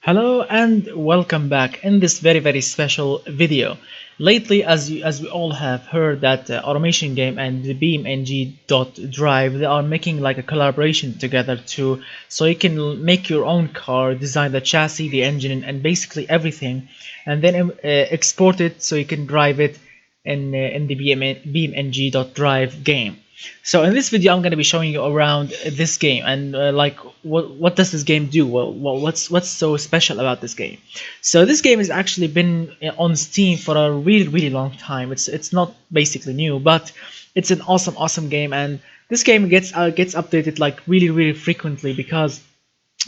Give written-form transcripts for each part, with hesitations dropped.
Hello and welcome back in this very special video. Lately, as we all have heard that Automation Game and the BeamNG.drive, they are making like a collaboration together so you can make your own car, design the chassis, the engine, and basically everything, and then export it so you can drive it in the BeamNG.drive game. So in this video, I'm going to be showing you around this game and like what does this game do? What's so special about this game? So this game has actually been on Steam for a really long time. It's not basically new, but it's an awesome game, and this game gets updated like really frequently because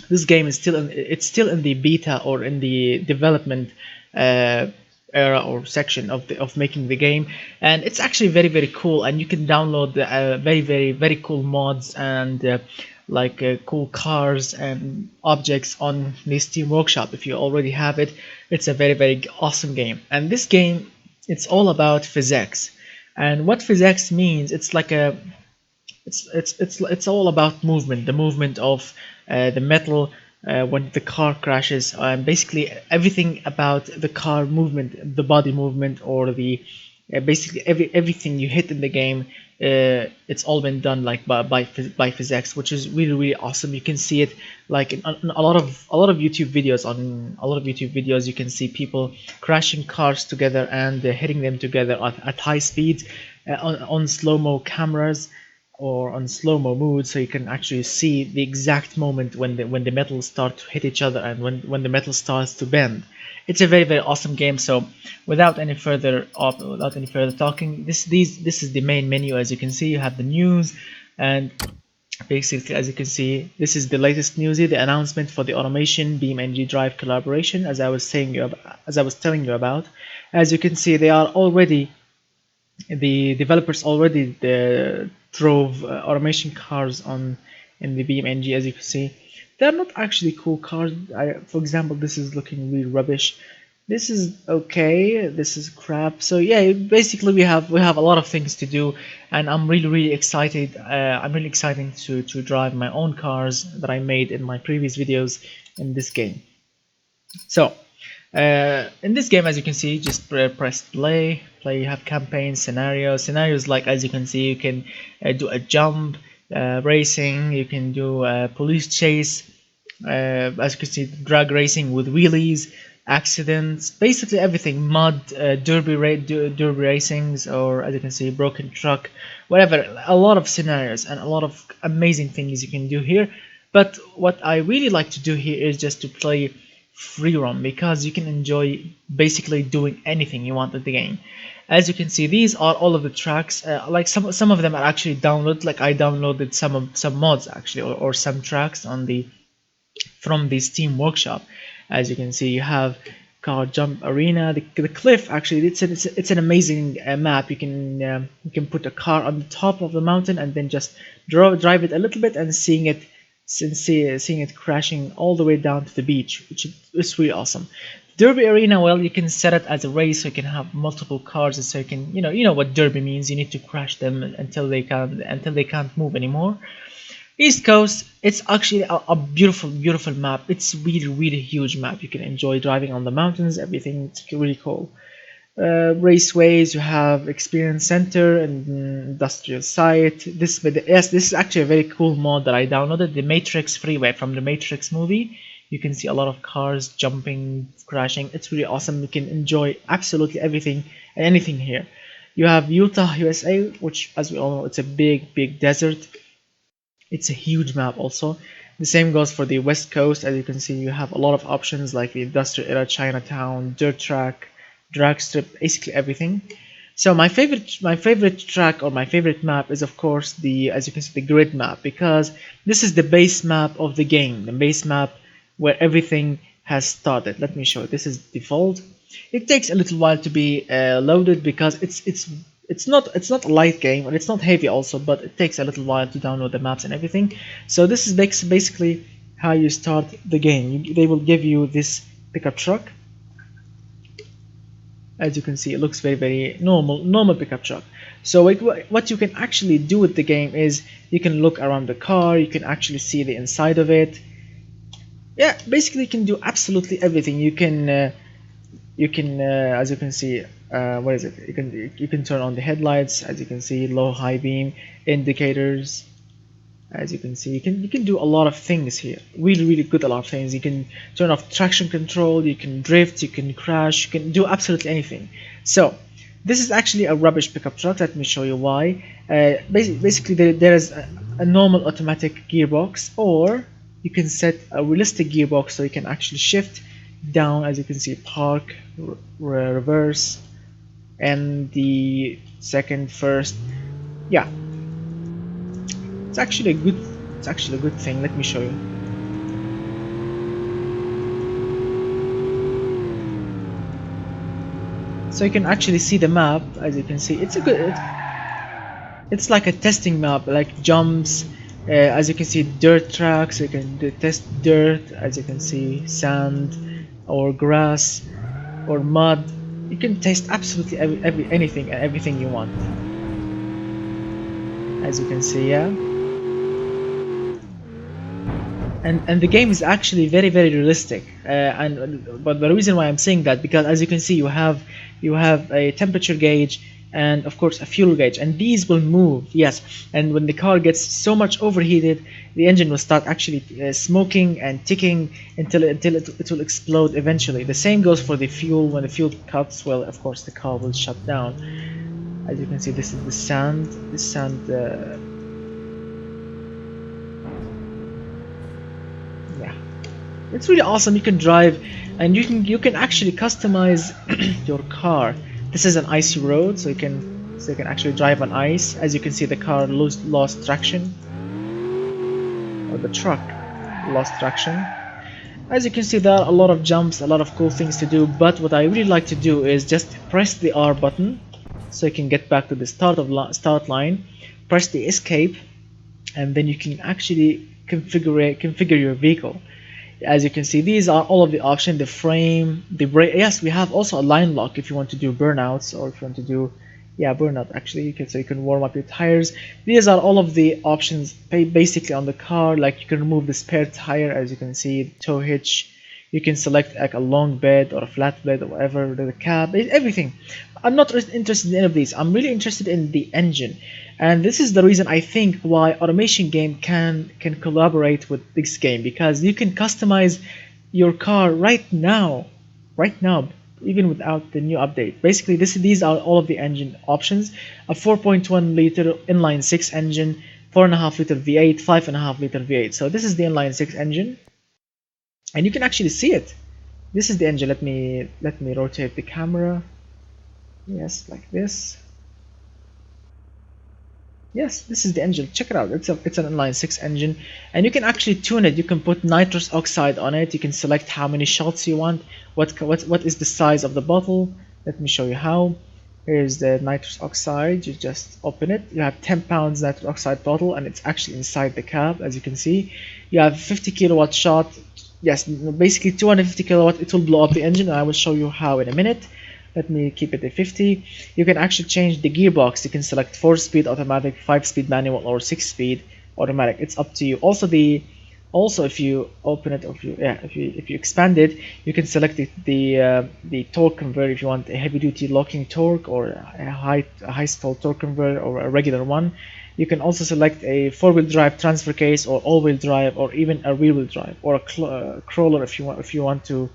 this game is still in the beta or in the development uh, era or section of making the game, and it's actually very cool, and you can download the very cool mods and cool cars and objects on the Steam Workshop. If you already have it, it's a very awesome game. And this game, it's all about physics. And what physics means, it's like a it's all about movement, the movement of the metal when the car crashes, and basically everything about the car movement, the body movement, or the basically everything you hit in the game. It's all been done like by physics, which is really awesome. You can see it like in a lot of YouTube videos. On a lot of YouTube videos, you can see people crashing cars together and hitting them together at high speeds on slow-mo cameras or on slow-mo mode, so you can actually see the exact moment when the metals start to hit each other and when the metal starts to bend. It's a very awesome game. So without any further talking, this is the main menu. As you can see, you have the news, and basically, as you can see, this is the latest news here, the announcement for the Automation BeamNG.drive collaboration, as I was telling you about. As you can see, the developers already drove automation cars on in the BeamNG. As you can see, they're not actually cool cars. For example, this is looking really rubbish. This is okay. This is crap. So yeah, basically we have a lot of things to do, and I'm really excited. I'm really excited to drive my own cars that I made in my previous videos in this game. So in this game, as you can see, just press play. You have campaigns, scenarios like, as you can see, you can do a jump, racing, you can do police chase, as you can see, drag racing with wheelies, accidents, basically everything, mud, derby racings, or as you can see, broken truck, whatever. A lot of scenarios and a lot of amazing things you can do here. But what I really like to do here is just to play free roam, because you can enjoy basically doing anything you want with the game. As you can see, these are all of the tracks. Like some of them are actually downloaded. Like I downloaded some mods actually, or some tracks from the Steam Workshop. As you can see, you have car jump arena, the cliff. Actually, it's an amazing map. You can put a car on the top of the mountain and then just drive it a little bit and seeing it crashing all the way down to the beach, which is really awesome. Derby arena, well, you can set it as a race, so you can have multiple cars, so you can, you know what derby means. You need to crash them until they can't move anymore. East Coast, it's actually a beautiful map. It's really huge map. You can enjoy driving on the mountains, everything. It's really cool. Raceways, you have experience center and industrial site. This is actually a very cool mod that I downloaded, the Matrix Freeway from the Matrix movie. You can see a lot of cars jumping, crashing. It's really awesome. You can enjoy absolutely everything and anything here. You have Utah, USA, which, as we all know, it's a big desert. It's a huge map also. The same goes for the West Coast. As you can see, you have a lot of options like the industrial era, Chinatown, dirt track, drag strip, basically everything. So my favorite track or my favorite map is, of course, as you can see, the grid map, because this is the base map of the game, the base map where everything has started. Let me show you. This is default. It takes a little while to be loaded because it's not a light game, and it's not heavy also, but it takes a little while to download the maps and everything. So this is basically how you start the game. They will give you this pickup truck. As you can see, it looks very normal pickup truck. So what you can actually do with the game is you can look around the car, you can actually see the inside of it, Yeah, basically you can do absolutely everything. As you can see, what is it? You can turn on the headlights, as you can see, low, high beam, indicators. As you can see, you can do a lot of things here. Really good, a lot of things. You can turn off traction control, you can drift, you can crash, you can do absolutely anything. So this is actually a rubbish pickup truck. Let me show you why. Basically there is a normal automatic gearbox, or you can set a realistic gearbox so you can actually shift down, as you can see, park, reverse, and the second, first. Yeah, it's actually a good thing. Let me show you. So you can actually see the map. As you can see, it's like a testing map, like jumps. As you can see, dirt tracks. You can test dirt. As you can see, sand or grass or mud. You can test absolutely anything and everything you want. As you can see, yeah. And the game is actually very realistic, and but the reason why I'm saying that, because as you can see, you have a temperature gauge and of course a fuel gauge, and these will move, yes. And when the car gets so much overheated, the engine will start actually smoking and ticking until it will explode eventually. The same goes for the fuel. When the fuel cuts, well, of course the car will shut down. As you can see, this is the sand. This sand, yeah. It's really awesome. You can drive, and you can actually customize your car. This is an icy road, so you can actually drive on ice. As you can see, the car lost traction, or the truck lost traction. As you can see, there are a lot of jumps, a lot of cool things to do. But what I really like to do is just press the R button, so you can get back to the start line. Press the escape, and then you can actually configure your vehicle. As you can see, these are all of the options: the frame, the brake. Yes, we have also a line lock if you want to do burnouts, or if you want to do, yeah, burnout actually. So you can warm up your tires. These are all of the options basically on the car. Like, you can remove the spare tire, as you can see, tow hitch. You can select like a long bed or a flat bed or whatever, the cab, everything. I'm not interested in any of these. I'm really interested in the engine, and this is the reason I think why automation game can collaborate with this game, because you can customize your car right now, even without the new update. Basically, these are all of the engine options: a 4.1 liter inline six engine, 4.5 liter V8, 5.5 liter V8. So this is the inline six engine, and you can actually see it. This is the engine. Let me rotate the camera. Yes, like this. Yes, this is the engine. Check it out. It's an inline six engine, and you can actually tune it. You can put nitrous oxide on it. You can select how many shots you want. What is the size of the bottle? Let me show you how. Here's the nitrous oxide. You just open it. You have 10 pounds nitrous oxide bottle, and it's actually inside the cab, as you can see. You have 50 kilowatt shot. Yes, basically 250 kilowatt. It will blow up the engine, and I will show you how in a minute. Let me keep it at 50. You can actually change the gearbox. You can select 4-speed automatic, 5-speed manual, or 6-speed automatic. It's up to you. Also if you open it, or if you expand it, you can select the torque converter if you want a heavy duty locking torque, or a high stall torque converter, or a regular one. You can also select a 4-wheel drive transfer case, or all-wheel drive, or even a rear-wheel drive, or a crawler if you want to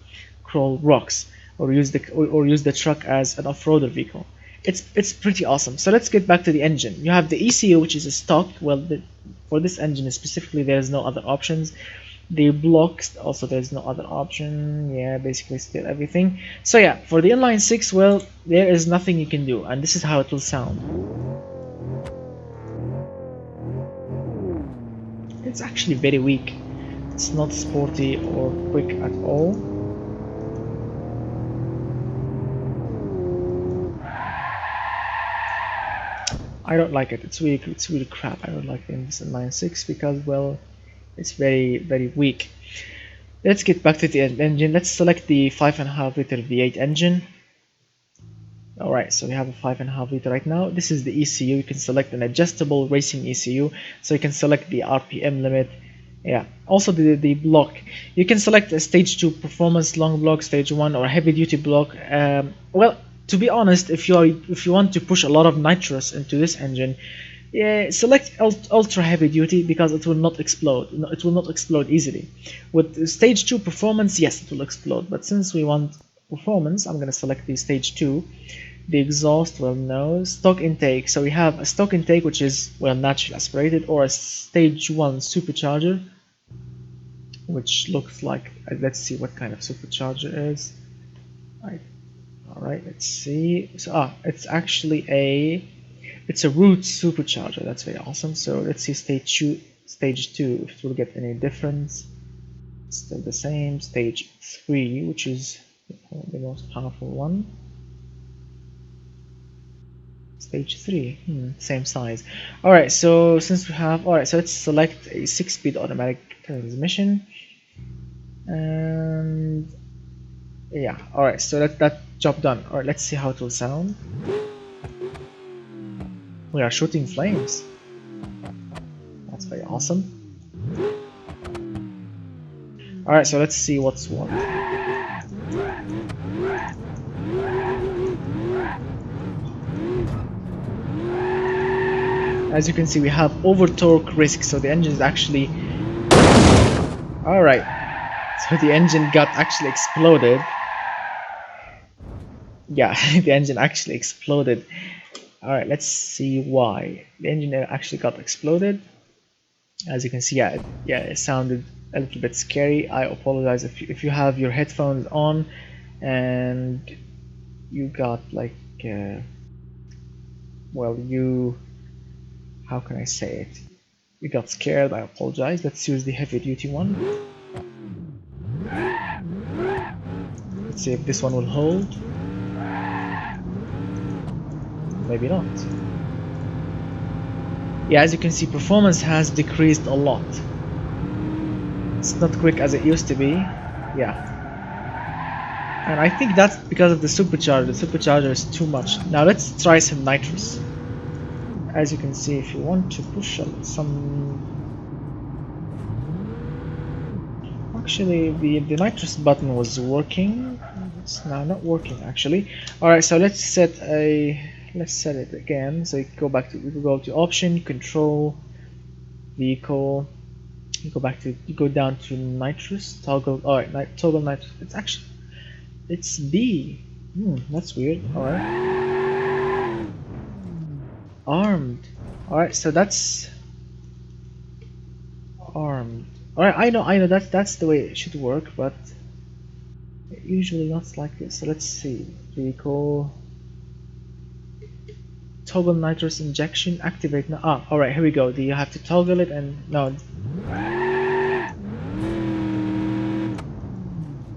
crawl rocks, or use the truck as an off-roader vehicle. It's pretty awesome. So let's get back to the engine. You have the ECU, which is a stock. Well, for this engine specifically, there is no other options. The blocks also, there's no other option. Yeah, basically still everything. So yeah, for the inline six, well, there is nothing you can do, and this is how it will sound. It's actually very weak. It's not sporty or quick at all. I don't like it. It's really crap. I don't like this inline six because, well, it's very weak. Let's get back to the engine. Let's select the 5.5 liter V8 engine. Alright, so we have a 5.5 liter right now. This is the ECU. You can select an adjustable racing ECU, so you can select the RPM limit. Yeah. Also the block. You can select a stage 2 performance long block, stage 1, or heavy duty block. Well, to be honest, if you want to push a lot of nitrous into this engine, yeah, select ultra heavy duty because it will not explode. No, it will not explode easily. With stage 2 performance, yes, it will explode. But since we want performance, I'm gonna select the stage 2. The exhaust, well, no. Stock intake. So we have a stock intake which is, well, naturally aspirated, or a stage 1 supercharger, which looks like, let's see what kind of supercharger is. Right. All right, let's see. So it's actually it's a root supercharger. That's very awesome. So let's see stage 2 if it will get any difference. Still the same. Stage 3, which is the most powerful one. Stage 3, same size. Alright, so since we have, alright, so let's select a 6-speed automatic transmission. And yeah, alright, so that's that job done. Alright, let's see how it will sound. We are shooting flames. That's very awesome. Alright, so let's see what's what. As you can see, we have over torque risk, so the engine is actually... Alright, so the engine got actually exploded. Yeah, the engine actually exploded. Alright, let's see why. The engine actually got exploded. As you can see, yeah, it sounded a little bit scary. I apologize if you have your headphones on and you got like, well, how can I say it? You got scared, I apologize. Let's use the heavy duty one. Let's see if this one will hold. Maybe not. Yeah, as you can see, performance has decreased a lot. It's not quick as it used to be. Yeah. And I think that's because of the supercharger. The supercharger is too much. Now let's try some nitrous. As you can see, if you want to push some... Actually, the nitrous button was working. It's now not working actually. Alright, so let's set it again. So you go to option, control, vehicle. You go down to nitrous, toggle. Alright, toggle nitrous. It's B. That's weird. Alright. Armed. Alright, so that's armed. Alright, I know that's the way it should work, but it usually not like this. So let's see. Vehicle. Toggle nitrous injection, activate now. Alright, here we go. Do you have to toggle it and no.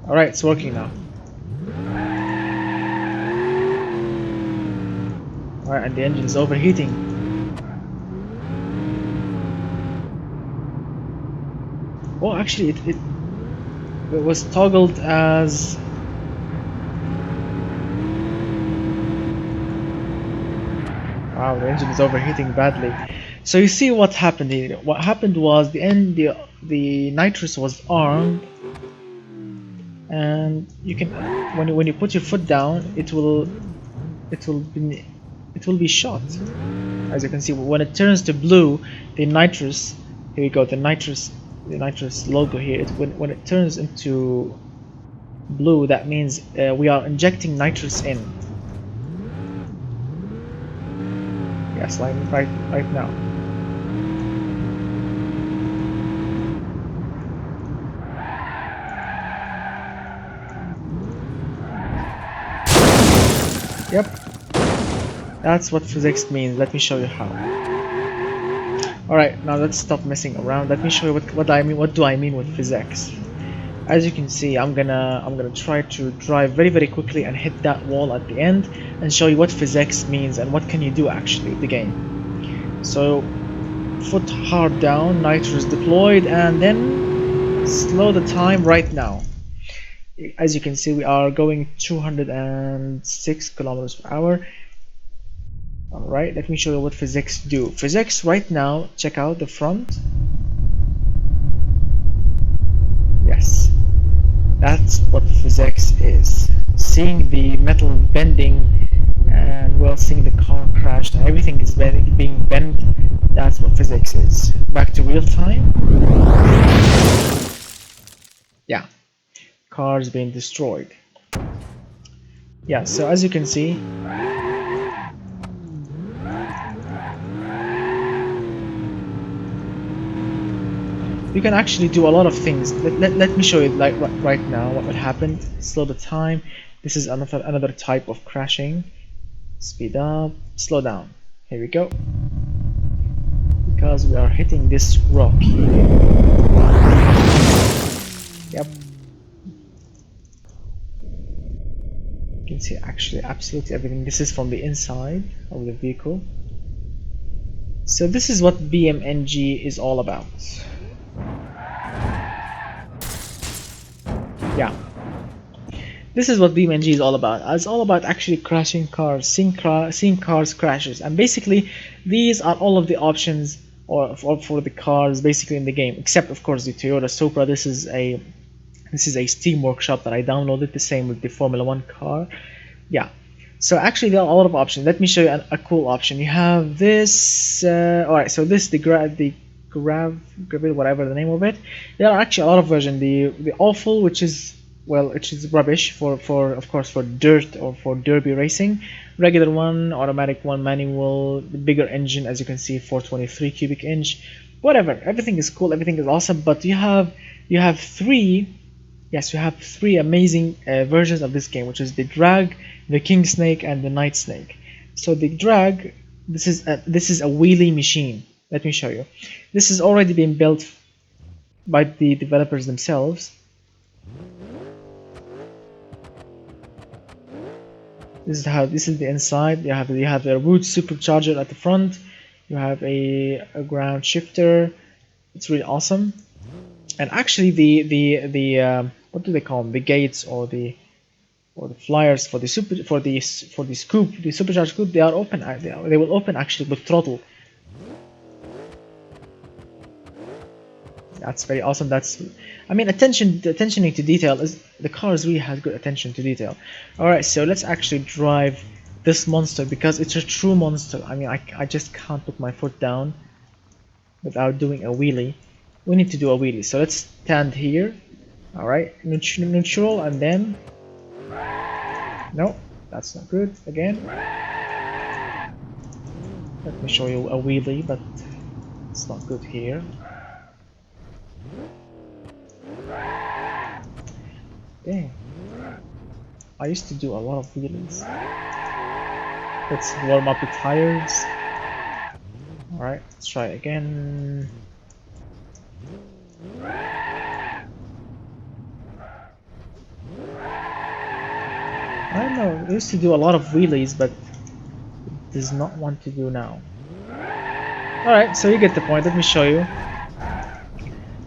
Alright, it's working now. Alright, and the engine is overheating. Oh, actually, it was toggled as... Wow, the engine is overheating badly. So you see what happened here. What happened was the nitrous was armed, and you can when you put your foot down, it will be shot. As you can see, when it turns to blue, the nitrous, here we go, the nitrous logo here, when it turns into blue, that means we are injecting nitrous in. Yes, like right now. Yep, that's what physics means. Let me show you how. Alright, now let's stop messing around. Let me show you what I mean. What do I mean with physics? As you can see, I'm gonna try to drive very quickly and hit that wall at the end and show you what physics means and what can you do actually in the game. So, foot hard down, nitrous deployed, and then slow the time right now. As you can see, we are going 206 kilometers per hour. Alright, let me show you what physics do. Physics right now, check out the front. That's what physics is. Seeing the metal bending and well, seeing the car crash and everything is being bent. That's what physics is. Back to real time. Yeah, cars being destroyed. Yeah, so as you can see, you can actually do a lot of things. Let me show you like right now what would happen. Slow the time. This is another type of crashing. Speed up, slow down. Here we go. Because we are hitting this rock here. Yep. You can see actually absolutely everything. This is from the inside of the vehicle. So this is what BeamNG is all about. Yeah. This is what BeamNG is all about. It's all about actually crashing cars, seeing cars crashes, and basically these are all of the options for the cars basically in the game, except of course the Toyota Supra. This is a Steam workshop that I downloaded. The same with the Formula 1 car. Yeah. So actually there are a lot of options. Let me show you a cool option. You have this. Alright, so this whatever the name of it. There are actually a lot of versions. The awful, which is rubbish for of course for dirt or for derby racing. Regular one, automatic one, manual, the bigger engine, as you can see, 423 cubic inch. Whatever, everything is cool, everything is awesome, but you have three. Yes, you have three amazing versions of this game, which is the drag, the king snake, and the night snake. So the drag, this is a wheelie machine. Let me show you. This has already been built by the developers themselves. This is the inside. You have a root supercharger at the front. You have a ground shifter. It's really awesome. And actually the what do they call them? The gates or the flyers for the supercharged scoop, they are open. They will open actually with throttle. That's very awesome. I mean, attention to detail is the cars really has good attention to detail. All right, so let's actually drive this monster because it's a true monster. I mean, I just can't put my foot down without doing a wheelie. We need to do a wheelie. So let's stand here. All right, neutral, and then no, that's not good. Again, let me show you a wheelie, but it's not good here. Dang. I used to do a lot of wheelies. Let's warm up the tires. Alright, let's try it again. I don't know, I used to do a lot of wheelies, but it does not want to do now. Alright, so you get the point. Let me show you.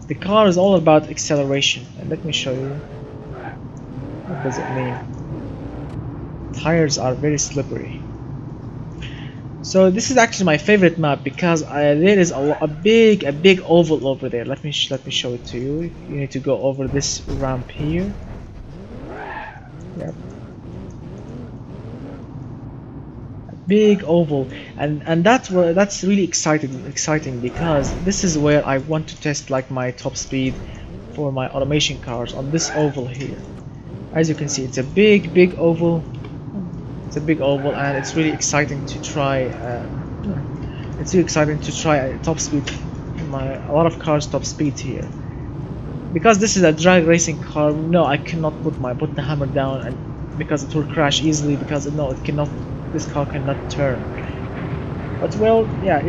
The car is all about acceleration, and let me show you. What does it mean? Tires are very slippery. So this is actually my favorite map because there is a big oval over there. Let me show it to you. You need to go over this ramp here. Yep. A big oval, and that's really exciting because this is where I want to test like my top speed for my automation cars on this oval here. As you can see, it's a big oval. It's a big oval, and it's really exciting to try. It's really exciting to try top speed. A lot of cars top speed here. Because this is a drag racing car, no, I cannot put the hammer down, and because it will crash easily. Because no, it cannot. This car cannot turn. But well, yeah.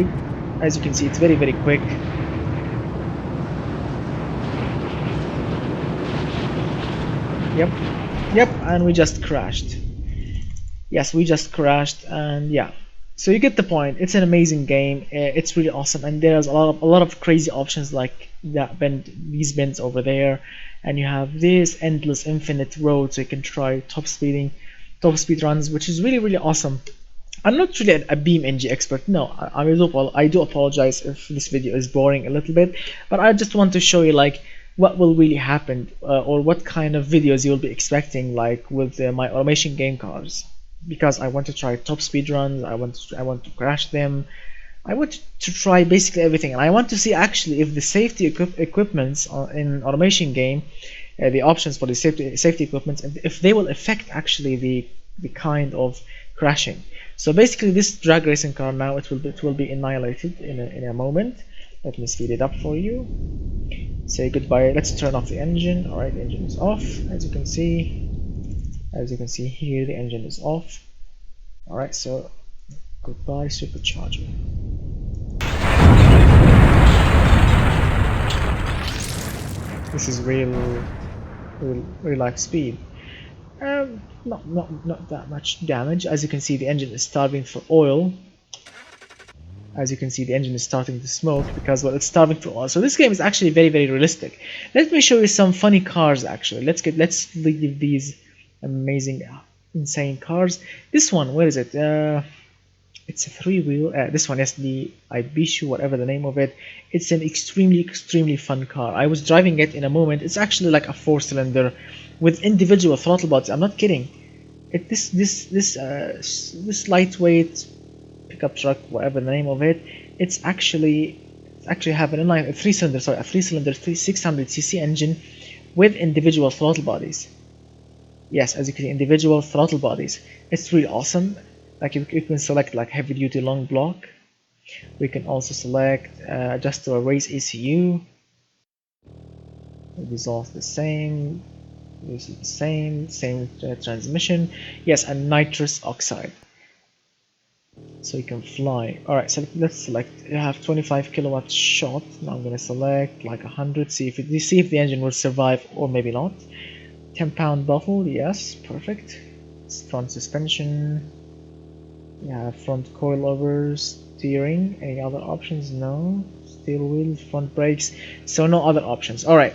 As you can see, it's very quick. Yep, and we just crashed. Yes, we just crashed, and yeah. So you get the point. It's an amazing game. It's really awesome, and there's a lot of crazy options like these bends over there, and you have this endless infinite road, so you can try top speed runs, which is really awesome. I'm not really a BeamNG expert. No, I do apologize if this video is boring a little bit, but I just want to show you like what will really happen, or what kind of videos you'll be expecting, like with my automation game cars, because I want to try top speed runs. I want to crash them. I want to try basically everything, and I want to see actually if the safety equipments in automation game, the options for the safety equipments, if they will affect actually the kind of crashing. So basically, this drag racing car now, it will be annihilated in a moment. Let me speed it up for you. Say goodbye. Let's turn off the engine. All right, the engine is off. As you can see here, the engine is off. All right, so goodbye supercharger. This is real life speed. Not that much damage. As you can see, the engine is starving for oil. As you can see, the engine is starting to smoke because, well, it's starving for oil. So this game is actually very realistic. Let me show you some funny cars. Actually, let's leave these amazing, insane cars. This one, where is it? It's a three-wheel. This one is the Ibishu, whatever the name of it. It's an extremely fun car. I was driving it in a moment. It's actually like a four-cylinder with individual throttle bodies. I'm not kidding. This lightweight pickup truck, whatever the name of it, it's actually have an inline, a three-cylinder 600cc engine with individual throttle bodies. Yes, as you can see, individual throttle bodies. It's really awesome. Like you can select like heavy duty long block. We can also select adjust to a race ECU. It is all the same. This is the same transmission. Yes, and nitrous oxide. So you can fly. Alright, so let's select. You have 25 kilowatt shot. Now I'm gonna select like 100. See if the engine will survive or maybe not. 10-pound bottle. Yes, perfect. Front suspension. You have front coilover, steering. Any other options? No. Steel wheels, front brakes. So no other options. Alright.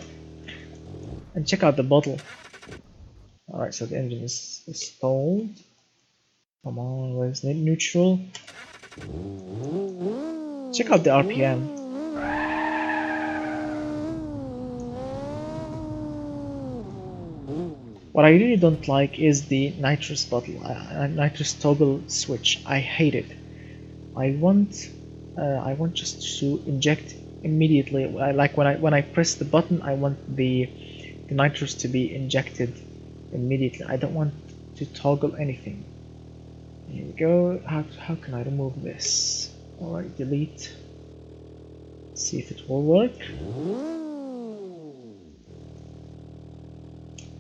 And check out the bottle. Alright, so the engine is stalled. Come on, where's the neutral? Check out the RPM. What I really don't like is the nitrous bottle, nitrous toggle switch. I hate it. I want just to inject immediately. Like when I press the button, I want the nitrous to be injected immediately. I don't want to toggle anything. Here we go. How can I remove this? Alright, delete. See if it will work.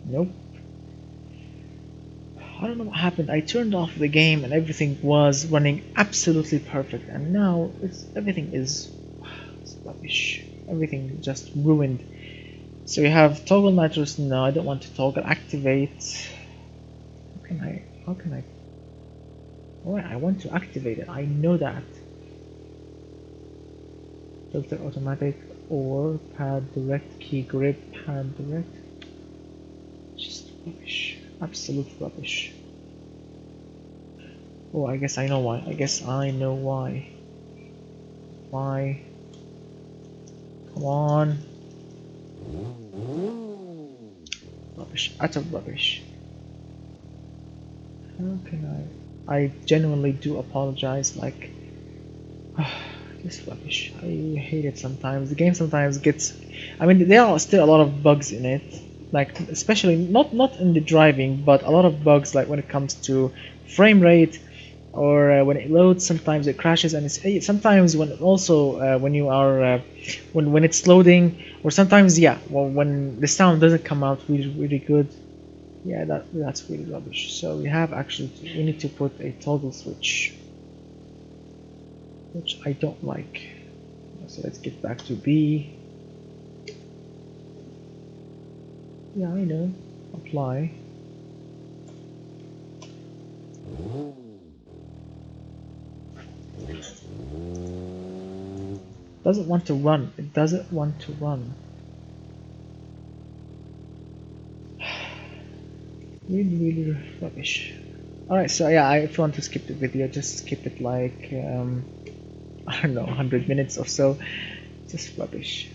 Nope. I don't know what happened. I turned off the game and everything was running absolutely perfect, and now everything is rubbish. Everything just ruined. So we have toggle nitrous. No, I don't want to toggle. Activate. How can I? Alright, I want to activate it. I know that. Filter automatic or pad direct, key grip, pad direct. Just rubbish. Absolute rubbish. Oh, I guess I know why. Why? Come on. Rubbish. Utter rubbish. How can I genuinely do apologize. Like, this rubbish. I hate it sometimes. The game sometimes gets. I mean, there are still a lot of bugs in it. Like, especially not in the driving, but a lot of bugs. Like when it comes to frame rate, or when it loads, sometimes it crashes, and sometimes when when you are when it's loading, or sometimes when the sound doesn't come out really good. Yeah, that's really rubbish. So we need to put a toggle switch, which I don't like. So let's get back to B. Yeah, I know. Apply. Doesn't want to run. It doesn't want to run. Really rubbish. Alright, so yeah, if you want to skip the video, just skip it like, I don't know, 100 minutes or so. Just rubbish.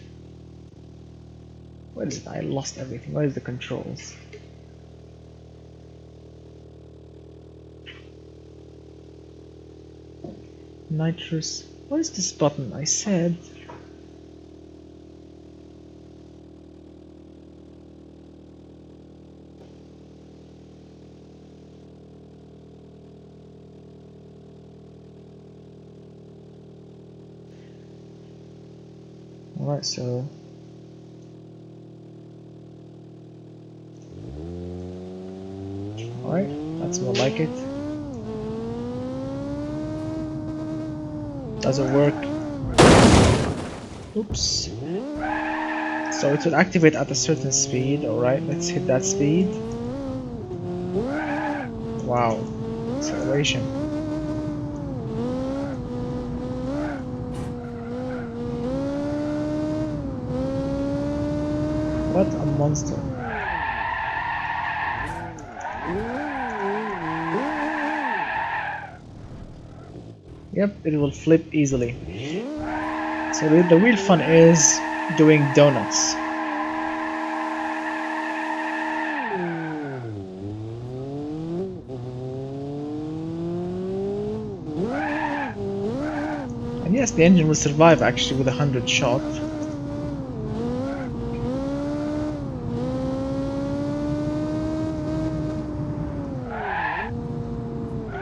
What is it? I lost everything. What is the controls? Nitrous. What is this button? I said. Alright, so. Alright, that's more like it. Doesn't work. Oops. So it will activate at a certain speed. Alright, let's hit that speed. Wow. Acceleration. What a monster. Yep, it will flip easily. So the real fun is doing donuts. And yes, the engine will survive actually with 100 shot.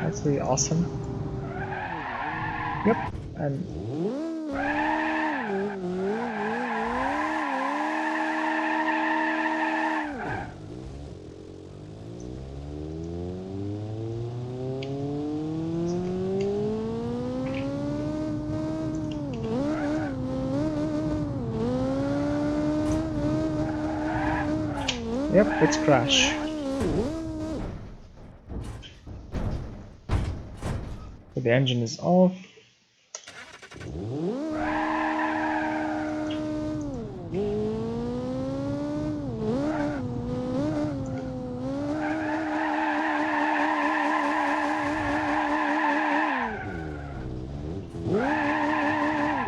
That's really awesome. Yep, and yep, it's crash. So the engine is off.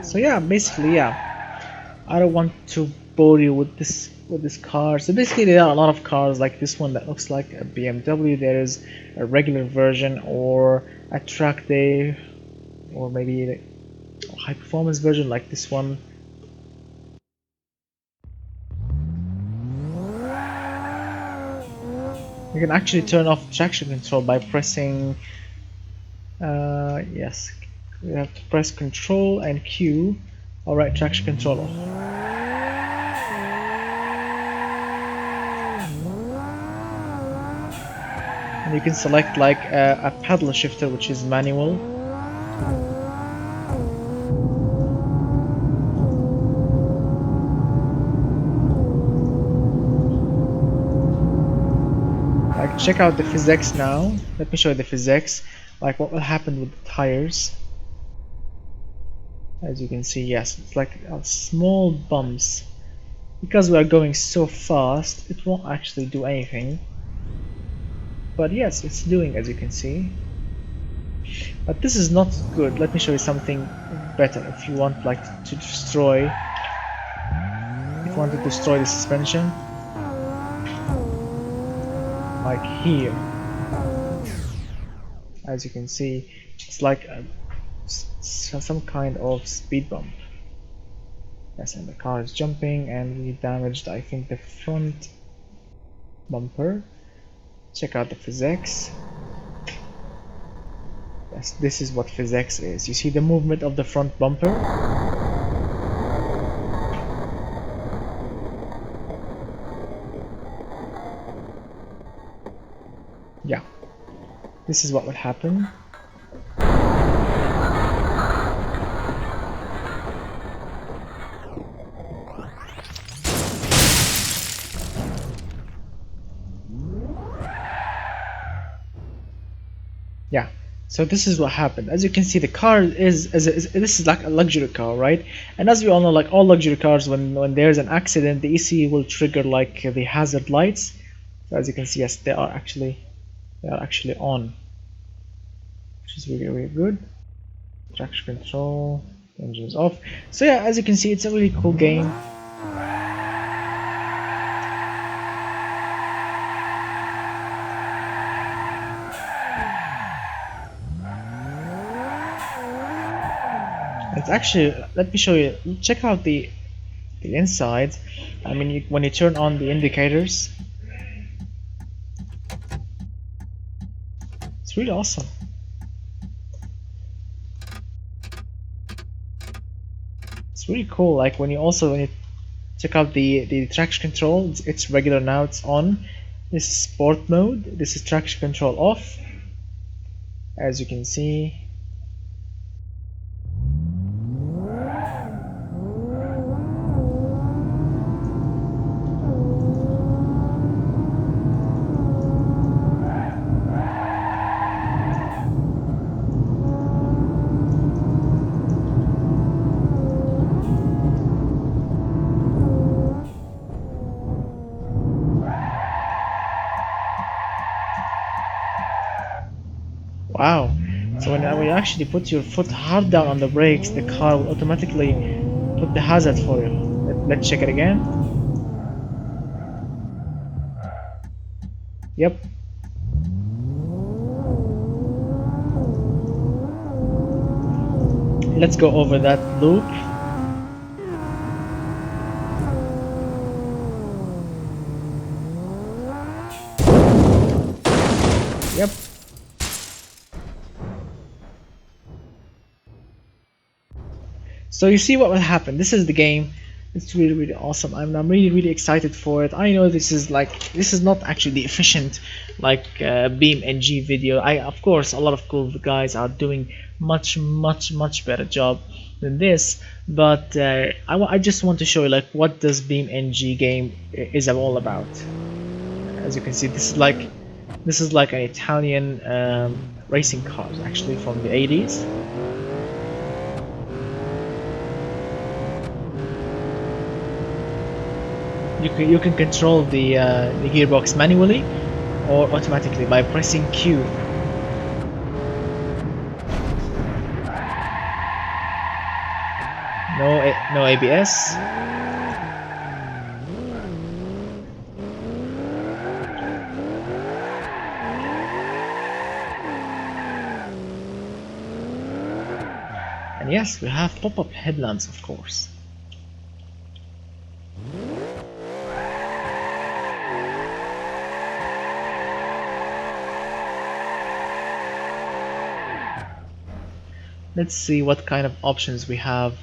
So yeah, basically I don't want to bore you with this car. So basically there are a lot of cars like this one that looks like a BMW. There is a regular version or a track day or maybe a high performance version like this one. You can actually turn off traction control by pressing yes, you have to press Control and Q. Alright, traction control off. And you can select like a paddle shifter which is manual. Like check out the physics now. Let me show you the physics. Like what will happen with the tires. As you can see, yes, it's like small bumps. Because we are going so fast, it won't actually do anything. But yes, it's doing, as you can see. But this is not good. Let me show you something better. If you want like to destroy, if you want to destroy the suspension, like here, as you can see, it's like some kind of speed bump. Yes, and the car is jumping, and we damaged, I think, the front bumper. Check out the physics. Yes, this is what physics is. You see the movement of the front bumper? Yeah, this is what will happen. Yeah, so this is what happened. As you can see, the car is this is like a luxury car, right? And as we all know, like all luxury cars, when there's an accident, the ECU will trigger like the hazard lights. So as you can see, yes, they are actually on, which is really really good. Traction control, engine is off. So yeah, as you can see, it's a really cool game. It's actually, let me show you. Check out the inside. I mean, when you turn on the indicators, it's really awesome. It's really cool. Like when you check out the traction control, it's regular now. It's on. This is sport mode. This is traction control off. As you can see. Wow. So when you actually put your foot hard down on the brakes, the car will automatically put the hazard for you. Let's check it again. Yep. Let's go over that loop. Yep. So you see what will happen. This is the game. It's really awesome. I'm really excited for it. I know this is not actually the efficient like BeamNG video. Of course, a lot of cool guys are doing much better job than this. But I just want to show you like what does BeamNG game is all about. As you can see, this is like an Italian racing cars actually from the 80s. You can control the gearbox manually or automatically by pressing Q. No ABS. And yes, we have pop-up headlamps, of course. Let's see what kind of options we have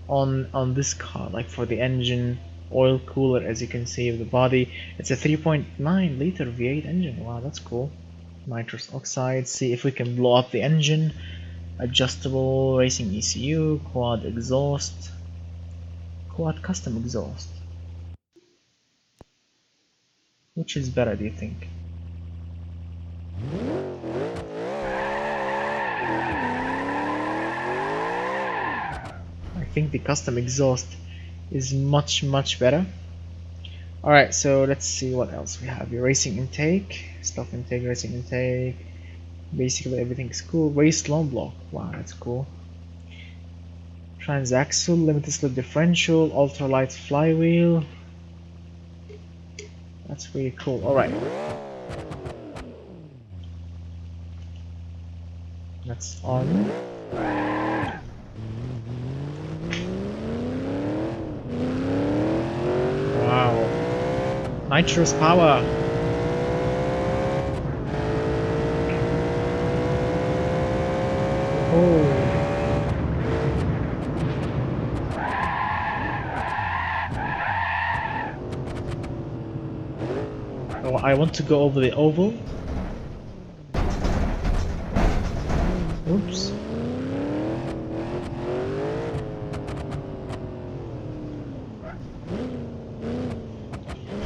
on this car, like for the engine, oil cooler. As you can see, the body, it's a 3.9 liter V8 engine. Wow, that's cool. Nitrous oxide. See if we can blow up the engine. Adjustable racing ECU, quad exhaust, quad custom exhaust. Which is better, do you think? I think the custom exhaust is much better. Alright, so let's see what else we have. Your racing intake, stock intake, racing intake. Basically everything's cool. Race long block, wow, that's cool. Transaxle, limited slip differential, ultralight flywheel. That's really cool. Alright. That's on. Wow. Nitrous power. Oh. Oh, I want to go over the oval. Oops.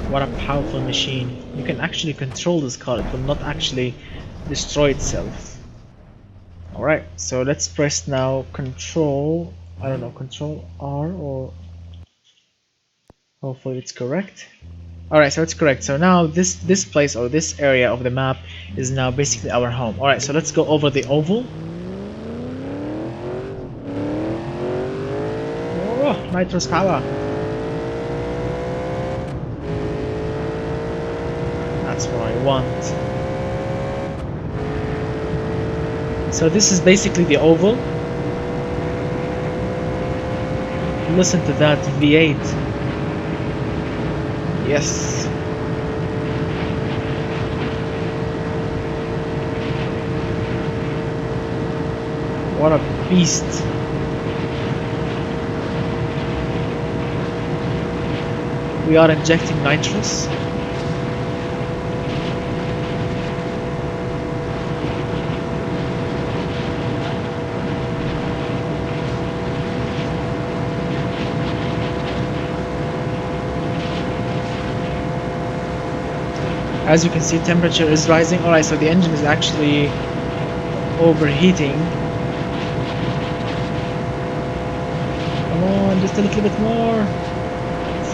What a powerful machine. You can actually control this car, it will not actually destroy itself. Alright, so let's press now control, I don't know, control R or hopefully it's correct. Alright, so it's correct. So now this place or this area of the map is now basically our home. Alright, so let's go over the oval. Oh, nitrous power. That's what I want. So this is basically the oval. listen to that V8. Yes. What a beast. We are injecting nitrous. As you can see, temperature is rising. Alright, so the engine is actually overheating. Come on, just a little bit more.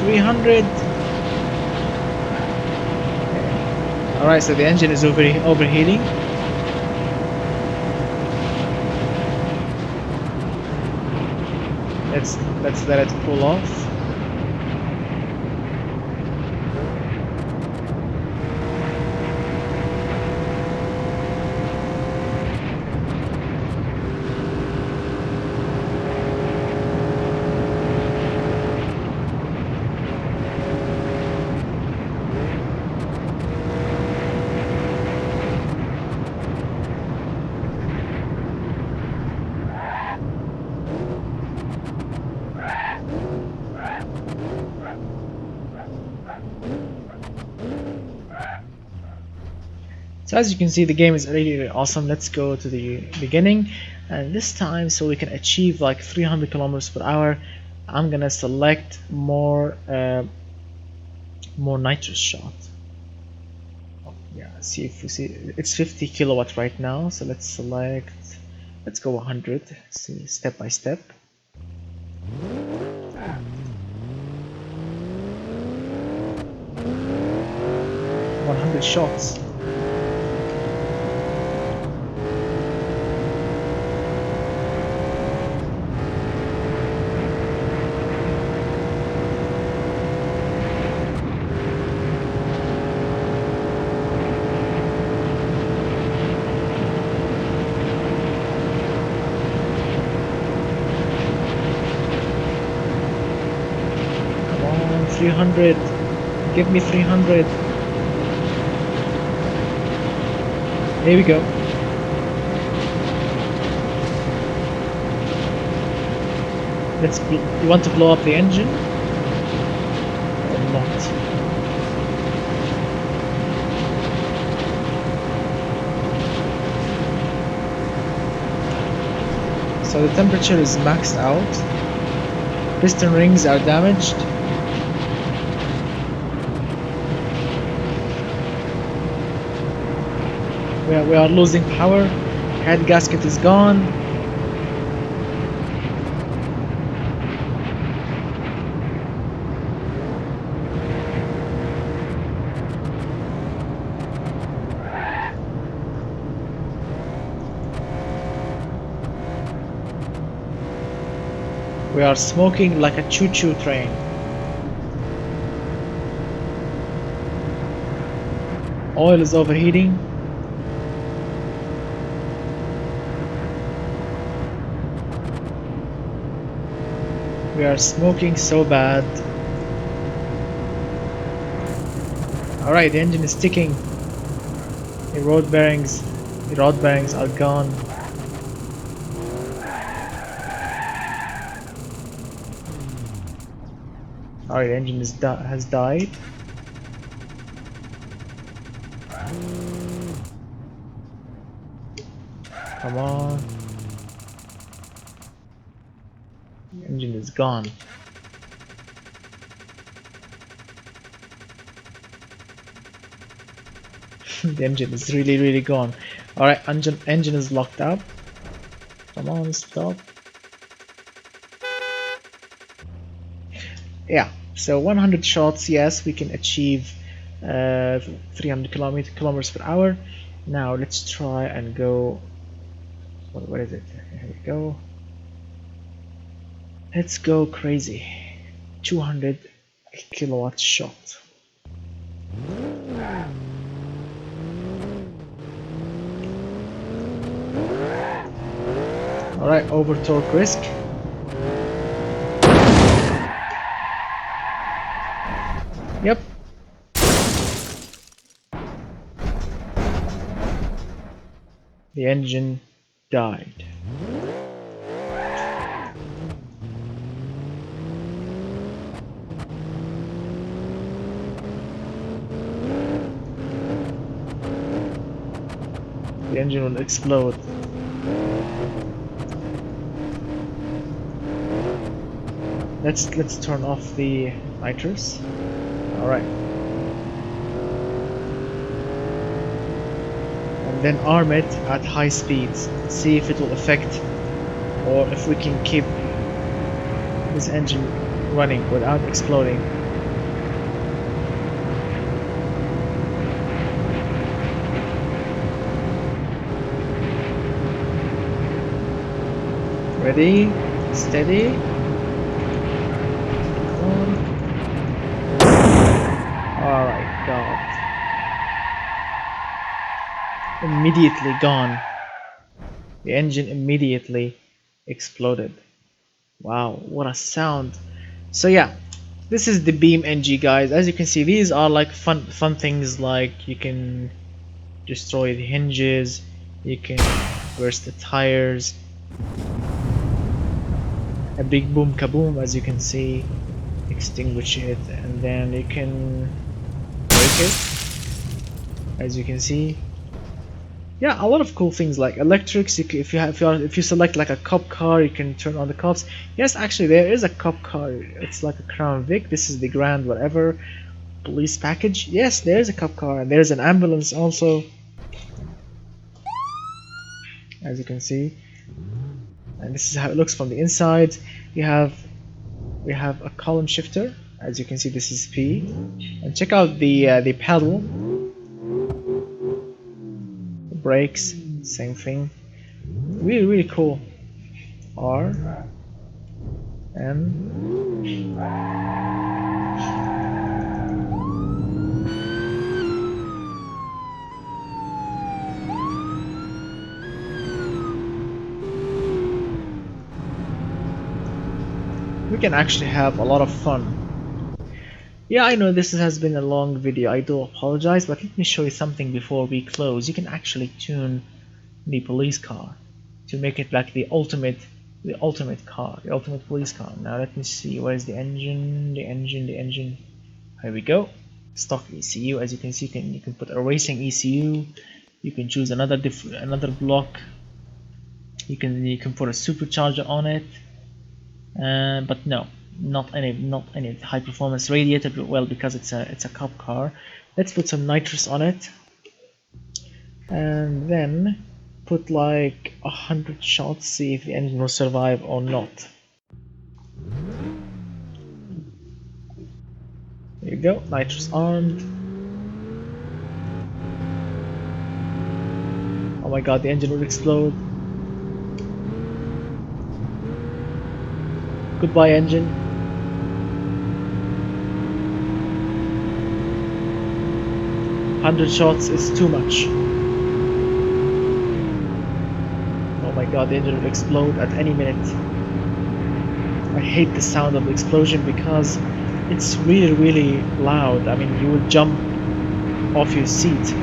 300. Alright, so the engine is overheating. Let's let it cool off. So as you can see, the game is really awesome. Let's go to the beginning, and this time, so we can achieve like 300 kilometers per hour, I'm gonna select more nitrous shot. Yeah, see if we see it's 50 kilowatt right now. So let's select. Let's go 100. See step by step. 100 shots. Come on, 300. Give me 300. There we go. You want to blow up the engine? Or not? So the temperature is maxed out. Piston rings are damaged. We are losing power. Head gasket is gone. We are smoking like a choo-choo train. Oil is overheating. We are smoking so bad. Alright, the engine is ticking. The rod bearings are gone. Alright, the engine has died. Come on. The engine is gone. The engine is really gone. Alright, engine is locked up. Come on, stop. Yeah, so 100 shots, yes, we can achieve 300 kilometers per hour. Now let's try and go. What is it? Here we go. Let's go crazy. 200 kilowatt shot. Alright, over torque risk. Yep. The engine died. The engine will explode. Let's turn off the nitrous. All right. And then arm it at high speeds. See if it will affect, or if we can keep this engine running without exploding. Ready, steady. Come on. Alright, God. Immediately gone. The engine immediately exploded. Wow, what a sound. So yeah, this is the BeamNG, guys. As you can see, these are like fun things, like you can destroy the hinges, you can burst the tires, a big boom kaboom, as you can see, extinguish it, and then you can break it, as you can see. Yeah, a lot of cool things like electrics. If you select like a cop car, you can turn on the cops. Yes, actually there is a cop car. It's like a Crown Vic. This is the Grand whatever police package. Yes, there is a cop car, and there's an ambulance also, as you can see. And this is how it looks from the inside. We have a column shifter. As you can see, this is P. And check out the pedal, the brakes, same thing. Really cool. R N. We can actually have a lot of fun. Yeah, I know this has been a long video, I do apologize, but let me show you something before we close. You can actually tune the police car to make it like the ultimate car, the ultimate police car. Now let me see, where's the engine, the engine. Here we go. Stock ECU, as you can see, you can put a racing ECU, you can choose another block, you can put a supercharger on it. But no, not any high performance radiator. Well, because it's a cop car. Let's put some nitrous on it, and then put like 100 shots. See if the engine will survive or not. There you go, nitrous armed. Oh my god, the engine will explode. Goodbye, engine. "100 shots is too much." Oh my god, the engine will explode at any minute. I hate the sound of the explosion because it's really loud. I mean, you will jump off your seat.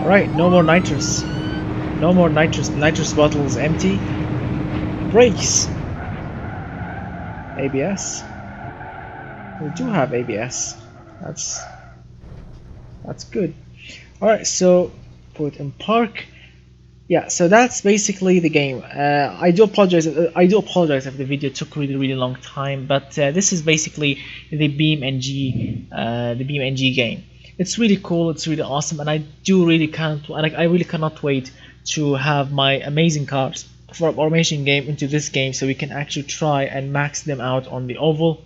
Alright, no more nitrous. No more nitrous. The nitrous bottle is empty. Brakes. ABS. We do have ABS. That's good. Alright, so put in park. Yeah, so that's basically the game. I do apologize. If the video took really long time, but this is basically the BeamNG game. It's really cool. It's really awesome, and I really cannot wait to have my amazing cars for automation game into this game, so we can actually try and max them out on the oval.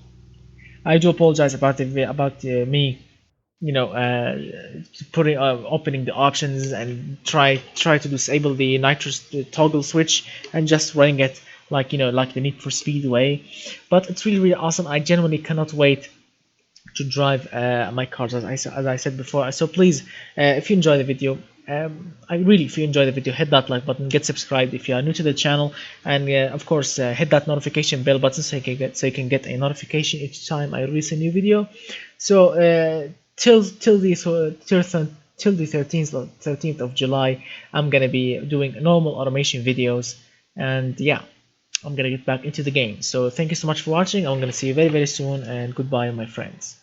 I do apologize about me, putting opening the options and try to disable the nitrous toggle switch and just running it like like the Need for Speed way. But it's really really awesome. I genuinely cannot wait to drive my cars, as I said before. So please, if you enjoy the video, if you enjoy the video, hit that like button, get subscribed if you are new to the channel, and of course hit that notification bell button so you can get a notification each time I release a new video. So till the till the 13th of July, I'm gonna be doing normal automation videos, and yeah, I'm gonna get back into the game. So thank you so much for watching. I'm gonna see you very very soon, and goodbye, my friends.